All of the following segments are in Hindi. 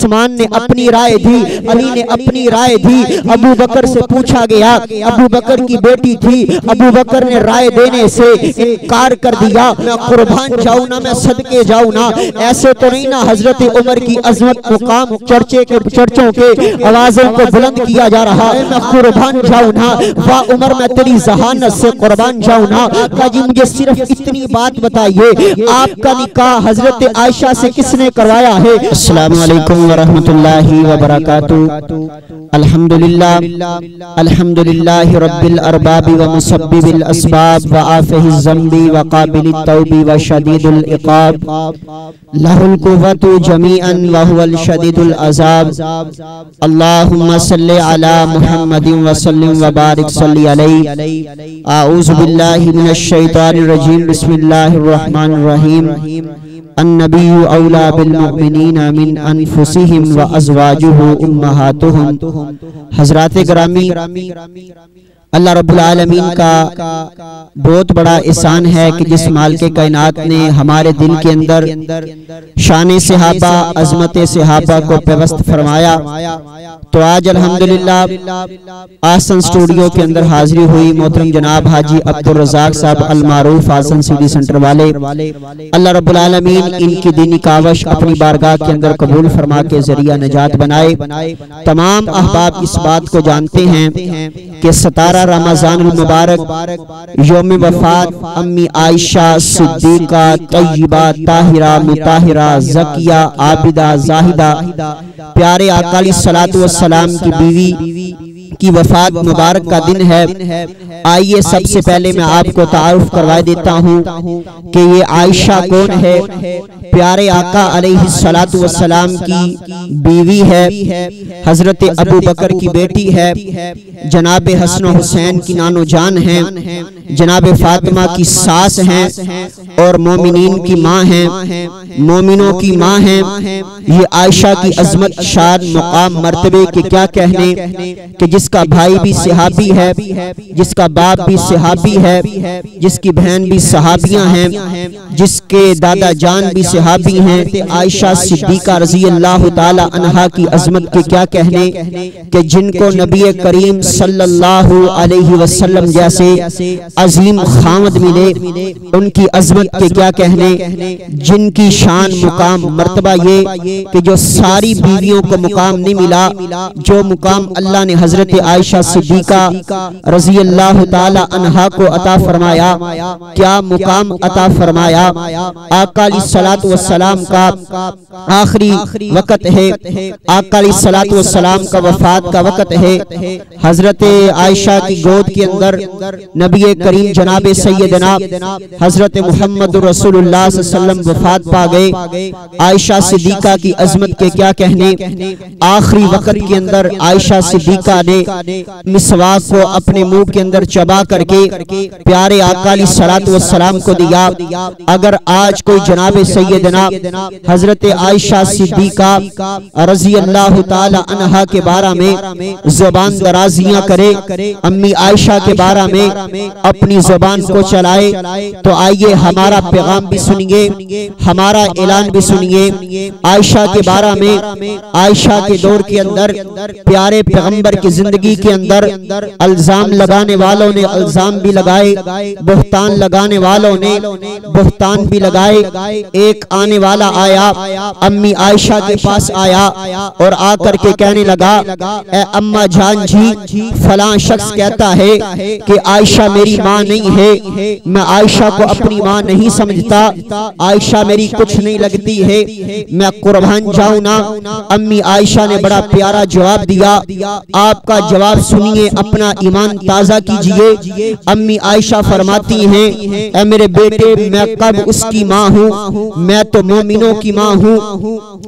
उस्मान ने अपनी राय दी, अली ने अपनी राय दी। अबू बकर से पूछा गया, अबू बकर की बेटी थी, अबू बकर ने राय देने से इनकार कर दिया। मैं कुर्बान जाऊं ना, मैं सदके जाऊं ना, ऐसे तो नहीं ना हजरत उमर की अजमत मुकाम चर्चों के आवाजों को बुलंद किया जा रहा है। मैं कुर्बान जाऊं ना, वाह उमर मैं तेरी जहानत से कुर्बान जाऊं ना। काजी मुझे सिर्फ इतनी बात बताइए, आपका निकाह हजरत आयशा से किसने करवाया है? अस्सलामु अलैकुम व रहमतुल्लाहि व बरकातुहू। अल्हम्दुलिल्लाह अल्हम्दुलिल्लाहि रब्बिल अरबाब व मुसब्बिबिल अस्बाब व आफिहिज ज़म्बी व काबिलित तौबी व शदीदुल इक़ाब लहुल कुव्वतु जमीअन व हुवल शदीदुल अज़ाब। अल्लाहुम्मा सल्लि अला मुहम्मदिन व सल्लिम व बारिक सल्लि अलैहि। आऊज़ु बिल्लाहि मिनश शैतानिर रजीम। बिस्मिल्लाहिर रहमानिर रहीम। अन्नबिय्यु औला बिल मुमिनीना मिन अनफुसिहिम व अज़वाजुहु उम्महातुहुम। हज़रात गिरामी, अल्लाह रब्बुल आलमीन का बहुत बड़ा एहसान है कि जिस मालिक कायनात ने हमारे दिल के अंदर शान सहाबा, अजमत सहाबा को पेवस्त फरमाया। तो आज अल्हम्दुलिल्लाह आसन स्टूडियो के अंदर हाजिरी हुई मोहतरम जनाब हाजी अब्दुल रज़ाक साहब अल मारूफ आसन सीडी सेंटर वाले। अल्लाह रब्बुल आलमीन इनकी दीनी कावश अपनी बारगाह के अंदर कबूल फरमा के जरिया निजात बनाए। तमाम अहबाब इस बात को जानते हैं कि 17 रमज़ान मुबारक यौम वफात अम्मी आयशा सिद्दीका तय्यबा ताहिरा मुताहिरा ज़किया आबिदा जाहिदा प्यारे आका अलैहिस्सलातु वस्सलाम की बीवी की वफात मुबारक का दिन है। आइए सबसे पहले मैं आपको तारुफ करवा देता हूँ कि ये आयशा कौन है। प्यारे आका अलैहिस्सलातु वस्सलाम की बीवी है, हजरत अबू बकर की बेटी है, जनाब हसन हुसैन की नानो जान है, जनाब फातिमा की सास हैं और मोमिनीन की माँ हैं, मोमिनों की माँ हैं। ये आयशा की अजमत, शान, मुकाम, मर्तबे के क्या कहने कि जिसका भाई भी सहाबी है, जिसका बाप भी सहाबी है, जिसकी बहन भी सहाबियां हैं, जिसके दादा जान भी सहाबी हैं। आयशा सिद्दीका रज़ी अल्लाह ताला अन्हा की अजमत के क्या कहने कि जिनको नबी करीम सल्लल्लाहु अलैहि वसल्लम जैसे अजीम खामद मिले, उनकी अजमत के क्या कहने, जिनकी शान, मुकाम, मर्तबा ये कि जो सारी बीवियों को मुकाम नहीं मिला, जो मुकाम अल्लाह ने हजरत आयशा सिद्दीका रज़ी अल्लाह ताला अन्हा को अता फरमाया। क्या मुकाम अता फरमाया। आका अलैहिस्सलातु वस्सलाम का आखिरी वक़्त है, आका अलैहिस्सलातु वस्सलाम का वफात का वक़्त है। हजरत आयशा की गोद के अंदर नबी करीम जनाब सैयदना हजरत मुहम्मद रसूलुल्लाह सल्लल्लाहु अलैहि वसल्लम वफात पा गए। आयशा सिद्दीका की अजमत के क्या कहने। आखिरी वक़्त के अंदर आयशा सिद्दीका ने मिसवाक को अपने मुंह के अंदर चबा करके प्यारे आका अलैहिस्सलातु वस्सलाम को दिया। अगर आज कोई जनाब सैयदना हजरत आयशा सिद्दीका रज़ी अल्लाह ताला अन्हा के बारे में ज़ुबान दराजियां करे, अम्मी आयशा के बारे में अपनी ज़ुबान को चलाए, तो आइए हमारा पैगाम भी सुनिए, हमारा ऐलान भी सुनिए। आयशा के बारे में, आयशा के दौर के अंदर प्यारे पैगंबर की जिंदगी के अंदर अल्जाम लगाने वालों ने अल्जाम भी लगाए, बुहतान लगाने वालों ने बुहतान भी लगाए। एक आने वाला आया, अम्मी आयशा के पास आया और आकर के कहने लगा, ए अम्मा जान जी, फलां शख्स कहता है कि आयशा मेरी माँ नहीं है, मैं आयशा को अपनी माँ नहीं समझता, आयशा मेरी कुछ नहीं लगती है, मैं कुर्बान जाऊं ना। अम्मी आयशा ने बड़ा प्यारा जवाब दिया। आपका जवाब सुनिए, अपना ईमान ताजा कीजिए। अम्मी आयशा फरमाती हैं, ऐ मेरे बेटे, मैं कब उसकी माँ हूँ, मैं तो मोमिनों की माँ हूँ,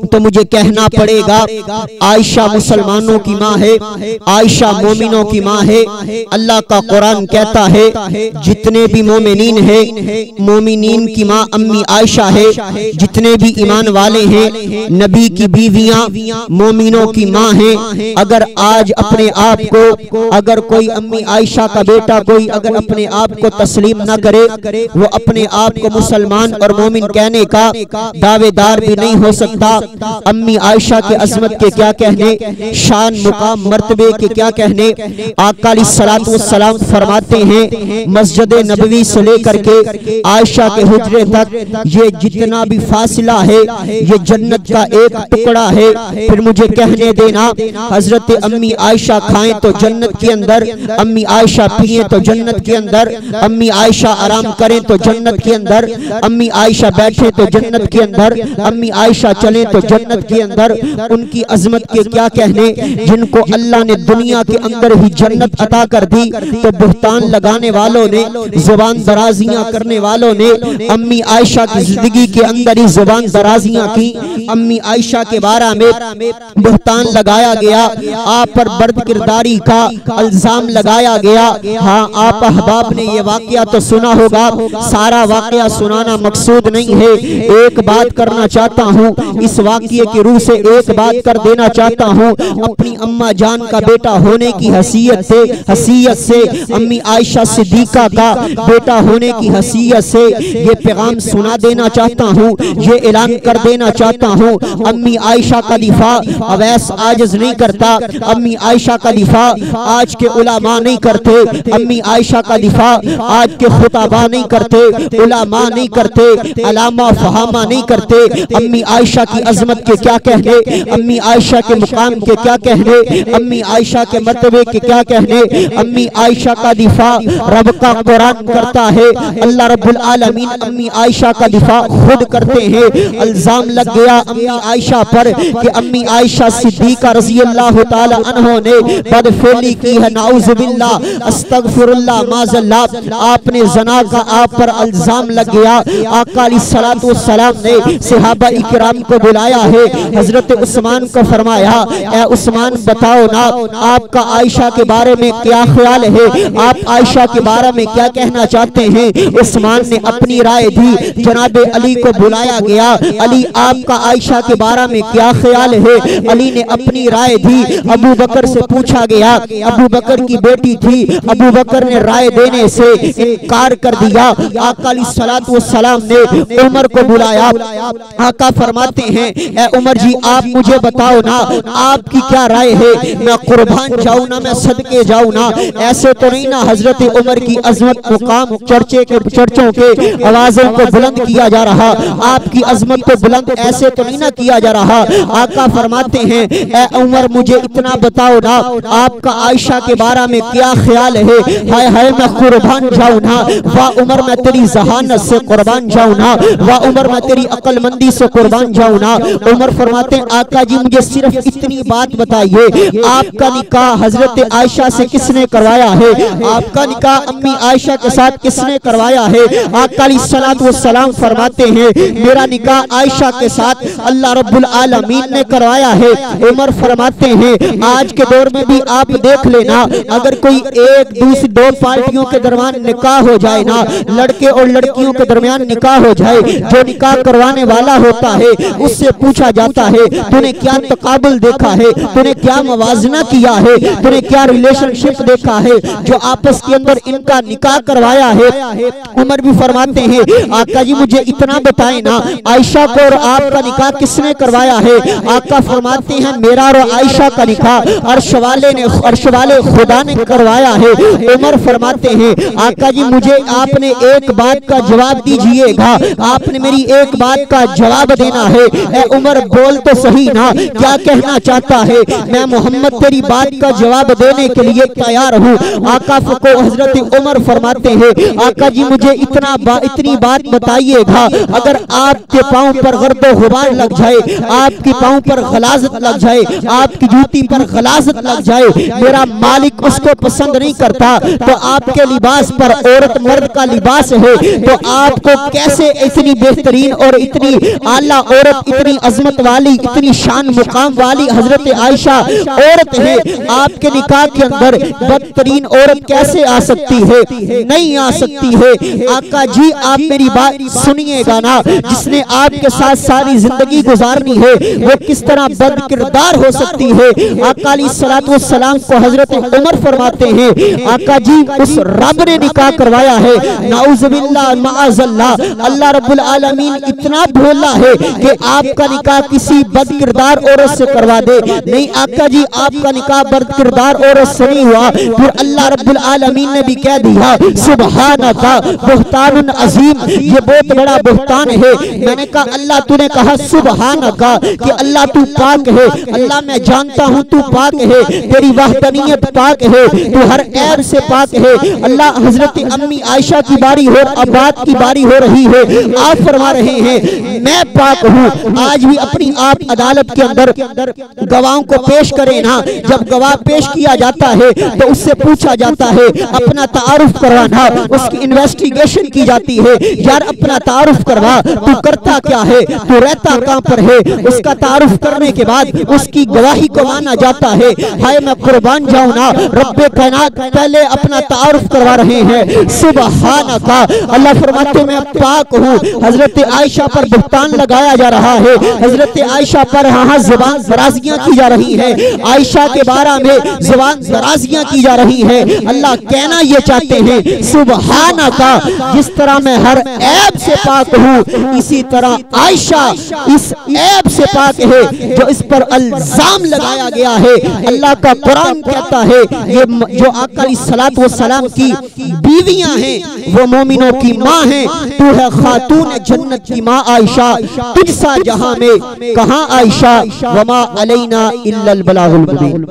तो मुझे कहना पड़ेगा आयशा मुसलमानों की माँ है, आयशा मोमिनों की माँ है। अल्लाह का कुरान कहता है जितने भी मोमिनीन है, मोमिनीन की माँ अम्मी आयशा है। जितने भी ईमान वाले हैं, नबी की बीवियां मोमिनों की माँ हैं। अगर आज अपने आप को अगर कोई अम्मी आयशा का बेटा कोई अगर अपने आप को तस्लीम न करे, वो अपने आप को मुसलमान और मोमिन कहने का दावेदार भी नहीं हो सकता। अम्मी आयशा के अजमत के क्या कहने, शान मुकाम मर्तबे के क्या कहने। आका अलैहिस्सलातु वस्सलाम फरमाते हैं मस्जिद नबवी से लेकर के आयशा के हुजरे तक ये जितना भी फासिला है ये जन्नत का एक टुकड़ा है। फिर मुझे कहने देना, हजरत अम्मी आयशा खाएं तो जन्नत के अंदर, अम्मी आयशा पिए तो जन्नत के अंदर, अम्मी आयशा आराम करें तो जन्नत के अंदर, अम्मी आयशा बैठे तो जन्नत के अंदर, अम्मी आयशा चले तो जन्नत के अंदर। उनकी अजमत के क्या कहने, जिनको अल्लाह ने दुनिया के अंदर ही जन्नत अता कर दी तो बुहतान लगाने वालों ने, जुबान दराजियां करने वालों ने अम्मी आयशा की जिंदगी के अंदर ही जुबान दराजियां की। अम्मी आयशा के बारे में बुहतान लगाया गया, आप पर बर्द किरदारी का इल्जाम लगाया गया। हाँ, आप अहबाब ने ये वाकया तो सुना होगा, सारा वाकया सुनाना मकसूद नहीं है। एक बात करना चाहता हूँ, इस वाकये की रूह से एक बात कर देना चाहता हूँ। अपनी अम्मा जान का बेटा होने की हैसियत से अम्मी आयशा सिद्दीका का बेटा होने की हैसियत से ये पैगाम सुना देना चाहता हूँ, ये ऐलान कर देना चाहता हूँ। अम्मी आयशा का दिफा अवैस आजिज नहीं करता, अम्मी आयशा का दिफा आज के उलामा नहीं करते, अम्मी आयशा का दिफा आज के खुताबा नहीं करते, उलामा नहीं करते, अलामा फहामा नहीं करते। अम्मी आयशा की अजमत के क्या कहने, अम्मी आयशा के मुकाम के क्या कहने, अम्मी आयशा के मर्तबे के क्या कहने। अम्मी आयशा का दिफा रब का कुरान करता है, अल्लाह रब्बुल आलमीन अम्मी आयशा का दिफा खुद करते हैं। इल्जाम लग गया अम्मी आयशा पर कि अम्मी आयशा सिद्दीका रज़ी अल्लाह ताला अन्हा ने बदफेली की है, नाउज़ुबिल्लाह अस्तगफिरुल्लाह माज़ल्लाह। आपने जना का आप पर इल्जाम लग गया। आका अलैहिस्सलातु वस्सलाम ने सहाबा इकराम को बुलाया है, हजरत उस्मान को फरमाया, ए उस्मान बताओ ना आपका आयशा के बारे में क्या ख्याल है, आप आयशा के बारे में क्या कहना चाहते हैं। उस्मान ने अपनी राय दी, जनाब अली को बुलाया गया, अली आपका आयशा के बारे में क्या ख्याल है। अली ने अपनी राय दी। अबू बकर से पूछा गया, अबू बकर की बेटी थी, अबू बकर ने राय देने से इनकार कर दिया। आका अलैहिस्सलातु वस्सलाम ने उमर को बुलाया। आका फरमाते हैं, ए उमर जी आप मुझे बताओ ना आपकी क्या राय है, मैं कुर्बान जाऊं ना मैं सदके जाऊं ना। ऐसे तो नहीं ना हजरत उमर की अजमत मुकाम चर्चों के आवाजों को बुलंद किया जा रहा, आपकी अजमत को बुलंद ऐसे तो नहीं ना किया जा रहा। आका फरमाते हैं, ए उमर मुझे इतना बताओ ना आपका आयशा के बारे में क्या ख्याल है। हाय हाय मैं कुर्बान जाऊं ना, वाह उमर मैं तेरी जहानत से कुर्बान जाऊं ना, वाह उमर मैं तेरी अक्लमंदी से कुर्बान जाऊं ना। उमर फरमाते हैं, आका जी मुझे सिर्फ इतनी बात बताइए, आपका निकाह हजरत आयशा से किसने करवाया है, आपका निकाह अम्मी आयशा के साथ किसने करवाया है। आका अलैहिस्सलातु वस्सलाम फरमाते हैं, मेरा निकाह आयशा के साथ अल्लाह रब्बुल आलमीन ने करवाया है। उमर फरमाते हैं, आज के दौर में भी आप देख लेना, अगर कोई एक दूसरी दो पार्टियों के दरमियान निकाह हो जाए ना, लड़के और लड़कियों के दरमियान निकाह हो जाए, जो निकाह करवाने वाला होता है उससे पूछा जाता है तूने क्या तकाबुल देखा है, तूने क्या मवाजना किया है, तूने क्या रिलेशनशिप देखा है जो आपस के अंदर इनका निकाह करवाया है। उमर भी फरमाते हैं, आका जी मुझे इतना बताएं ना आयशा को और आपका निकाह किसने करवाया है। आका फरमाते हैं, मेरा और आयशा का निकाह अर्श वाले खुदा ने करवाया है। उमर फरमाते हैं, आका जी मुझे आपने एक बात का जवाब दीजिएगा, आपने मेरी एक बात का जवाब देना है। ए उमर बोल तो सही ना, क्या कहना चाहता है। मैं मोहम्मद तेरी बात का जवाब देने के लिए तैयार हूँ। आका को हजरत उमर फरमाते हैं, आका जी मुझे इतनी बात बताइएगा, अगर आपके पाँव पर गर्दो गुबार लग जाए, आपके पाँव पर गलाजत लग जाए, आपकी जूती पर गलाजत लग जाए, मेरा मालिक उसको पसंद नहीं करता, तो आपके लिबास पर औरत मर्द का लिबास है, तो आपको कैसे इतनी बेहतरीन और इतनी आला औरत, इतनी अजमत वाली, इतनी शान मुकाम वाली हजरत आयशा औरत है, आपके निकाह के अंदर बदतरीन औरत कैसे आ सकती है, नहीं आ सकती है। आका जी आप मेरी बात सुनिएगा ना, जिसने आपके साथ सारी जिंदगी गुजारनी है वो किस तरह बद किरदार हो सकती है। आका अलैहिस्सलातु अलैहिस्सलाम को हजरत उमर फरमाते हैं, आका जी उस रब ने निकाह करवाया है। नाउज़ुबिल्लाह माअज़ल्लाह, अल्लाह रब्बुल आलमीन इतना भोला है कि आपका निकाह किसी बदकिरदार औरत से करवा दे। नहीं आका जी, आपका निकाह बदकिरदार औरत से नहीं हुआ। फिर अल्लाह रब्बुल आलमीन ने भी कह दिया सुबहानका बुहतानुन अजीम, ये बहुत बड़ा बुहतान है। मैंने कहा अल्लाह तूने कहा सुबहानका कि अल्लाह तू पाक है। अल्लाह मैं जानता हूँ तू पाक है, तेरी वहदनियत पाक है, तू हर ऐब से पाक है। अल्लाह हजरत अम्मी आयशा की बारी और अब्बास की बारी हो रही है, आप फरमा रहे हैं मैं पाक हूँ। आज भी अपनी आप अदालत के अंदर गवाहों को पेश करें ना, जब गवाह पेश किया जाता है तो उससे पूछा जाता है अपना तारुफ करवाना, उसकी इन्वेस्टिगेशन की जाती है, यार अपना तारुफ करवा, तू करता क्या है, तू रहता कहाँ पर है। उसका तारुफ करने के बाद उसकी गवाही को माना जाता है। हाय मैं कुर्बान जाऊं ना, रब्बे कायनात पहले अपना तारुफ करवा रहे हैं। सुबहानका, अल्लाह फरमाते मैं पाक हूँ। हजरत आयशा पर बुहतान लगाया जा रहा है, हजरत आयशा पर हाँ ज़बान दराज़ियाँ की जा रही है, आयशा के बारे में ज़बान दराज़ियाँ की जा रही है। अल्लाह कहना ये चाहते हैं सुबहानका, जिस तरह मैं हर ऐब से पाक हूँ, इसी तरह आयशा इस ऐब से पाक है जो इस पर इल्जाम लगाया गया है। अल्लाह का कुरान कहता है ये जो आका अलैहिस्सलातु वस्सलाम की बीवियां हैं वो मोमिनों की माँ हैं। तू है खातून जन्नत की माँ आयशा, तुझसा जहां में कहाँ आयशा, वमा अलैना इल्लल बलागुल मुबीन।